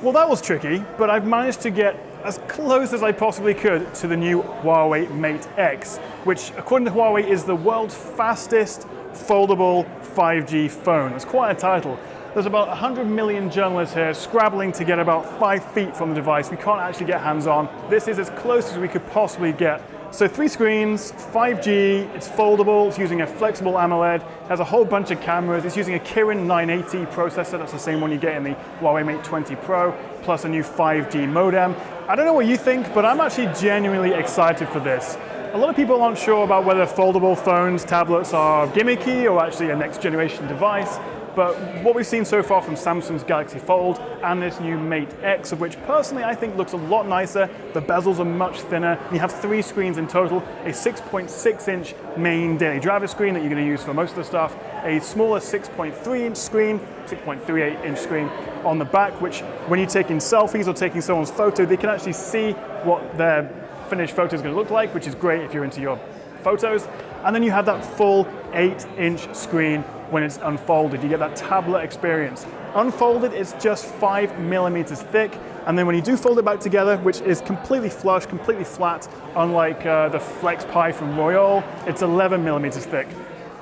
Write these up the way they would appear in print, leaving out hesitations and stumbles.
Well, that was tricky, but I've managed to get as close as I possibly could to the new HUAWEI Mate X, which, according to Huawei, is the world's fastest foldable 5G phone. It's quite a title. There's about 100 million journalists here scrabbling to get about 5 feet from the device. We can't actually get hands-on. This is as close as we could possibly get. So 3 screens, 5G, it's foldable, it's using a flexible AMOLED, has a whole bunch of cameras, it's using a Kirin 980 processor, that's the same one you get in the HUAWEI Mate 20 Pro, plus a new 5G modem. I don't know what you think, but I'm actually genuinely excited for this. A lot of people aren't sure about whether foldable phones, tablets are gimmicky or actually a next generation device. But what we've seen so far from Samsung's Galaxy Fold and this new Mate X, of which personally I think looks a lot nicer, the bezels are much thinner, you have 3 screens in total, a 6.6-inch main daily driver screen that you're going to use for most of the stuff, a smaller 6.3-inch screen, 6.38-inch screen on the back, which when you're taking selfies or taking someone's photo, they can actually see what their finished photo is going to look like, which is great if you're into your photos. And then you have that full 8-inch screen when it's unfolded. You get that tablet experience. Unfolded, it's just 5 millimeters thick, and then when you do fold it back together, which is completely flush, completely flat, unlike the Flex Pi from Royole, it's 11 millimeters thick.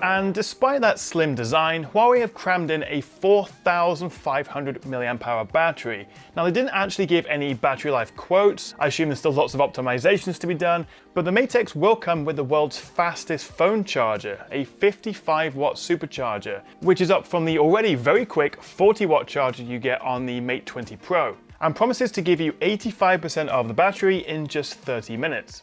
And despite that slim design, Huawei have crammed in a 4,500 mAh battery. Now, they didn't actually give any battery life quotes. I assume there's still lots of optimizations to be done, but the Mate X will come with the world's fastest phone charger, a 55-watt supercharger, which is up from the already very quick 40-watt charger you get on the Mate 20 Pro, and promises to give you 85% of the battery in just 30 minutes.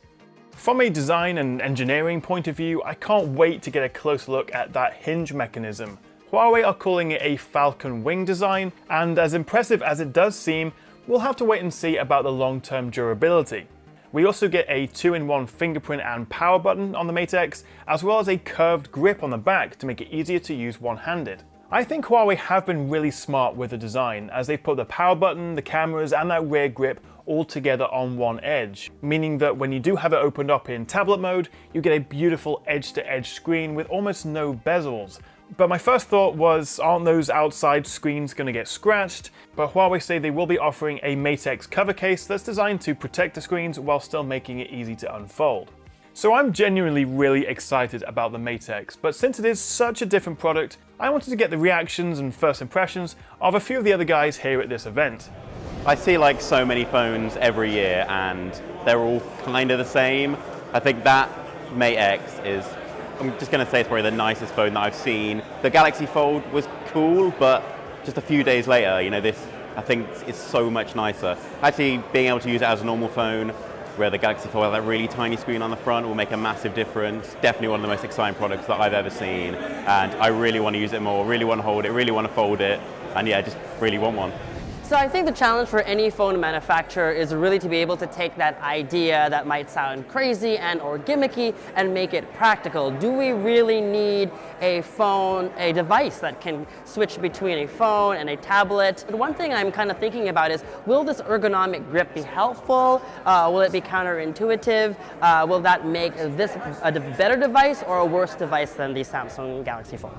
From a design and engineering point of view, I can't wait to get a close look at that hinge mechanism. Huawei are calling it a falcon wing design, and as impressive as it does seem, we'll have to wait and see about the long-term durability. We also get a 2-in-1 fingerprint and power button on the Mate X, as well as a curved grip on the back to make it easier to use one-handed. I think Huawei have been really smart with the design, as they've put the power button, the cameras, and that rear grip all together on one edge, meaning that when you do have it opened up in tablet mode, you get a beautiful edge-to-edge screen with almost no bezels. But my first thought was, aren't those outside screens going to get scratched? But Huawei say they will be offering a Mate X cover case that's designed to protect the screens while still making it easy to unfold. So I'm genuinely really excited about the Mate X, but since it is such a different product, I wanted to get the reactions and first impressions of a few of the other guys here at this event. I see like so many phones every year and they're all kind of the same. I think that Mate X is, I'm just going to say it's probably the nicest phone that I've seen. The Galaxy Fold was cool, but just a few days later, this I think is so much nicer. Actually being able to use it as a normal phone, where the Galaxy Fold has that really tiny screen on the front will make a massive difference. Definitely one of the most exciting products that I've ever seen, and I really want to use it more, really want to hold it, really want to fold it, and yeah, just really want one. So I think the challenge for any phone manufacturer is really to be able to take that idea that might sound crazy and or gimmicky and make it practical. Do we really need a phone, a device that can switch between a phone and a tablet? But one thing I'm kind of thinking about is, will this ergonomic grip be helpful? Will it be counterintuitive? Will that make this a better device or a worse device than the Samsung Galaxy Fold?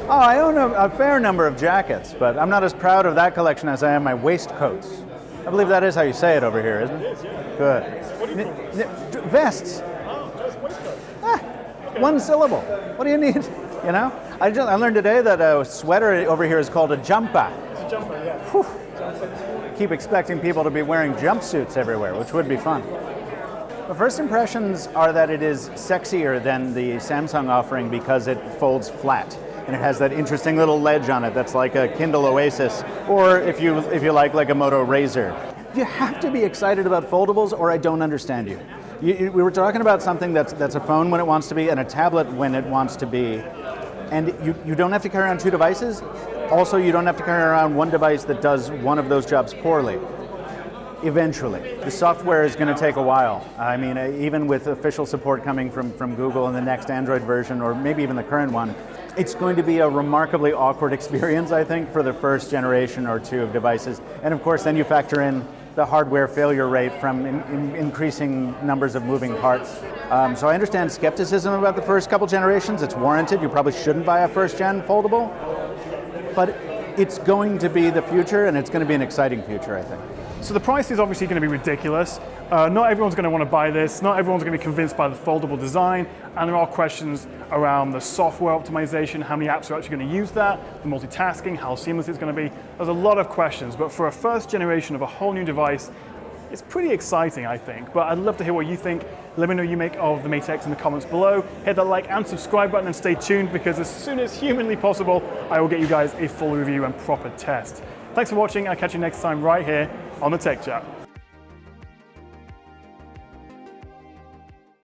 Oh, I own a fair number of jackets, but I'm not as proud of that collection as I am my waistcoats. I believe that is how you say it over here, isn't it? It is, yeah. Good. What do you call it? Vests. Oh, just waistcoats. Okay. One syllable. What do you need? I learned today that a sweater over here is called a jumper. It's a jumper, yeah. Whew. Keep expecting people to be wearing jumpsuits everywhere, which would be fun. The first impressions are that it is sexier than the Samsung offering because it folds flat. And it has that interesting little ledge on it that's like a Kindle Oasis, or if you like a Moto Razr. You have to be excited about foldables, or I don't understand you. We were talking about something that's a phone when it wants to be and a tablet when it wants to be, and you don't have to carry around 2 devices. Also, you don't have to carry around one device that does one of those jobs poorly. Eventually. The software is going to take a while. I mean, even with official support coming from Google in the next Android version, or maybe even the current one, it's going to be a remarkably awkward experience, I think, for the first generation or 2 of devices. And of course, then you factor in the hardware failure rate from increasing numbers of moving parts. So I understand skepticism about the first couple generations. It's warranted. You probably shouldn't buy a first-gen foldable. But it's going to be the future, and it's going to be an exciting future, I think. So the price is obviously going to be ridiculous. Not everyone's going to want to buy this. Not everyone's going to be convinced by the foldable design. And there are questions around the software optimization, how many apps are actually going to use that, the multitasking, how seamless it's going to be. There's a lot of questions, but for a first generation of a whole new device, it's pretty exciting, I think. But I'd love to hear what you think. Let me know what you make of the Mate X in the comments below. Hit that like and subscribe button and stay tuned, because as soon as humanly possible, I will get you guys a full review and proper test. Thanks for watching. I'll catch you next time right here on the Tech Chat.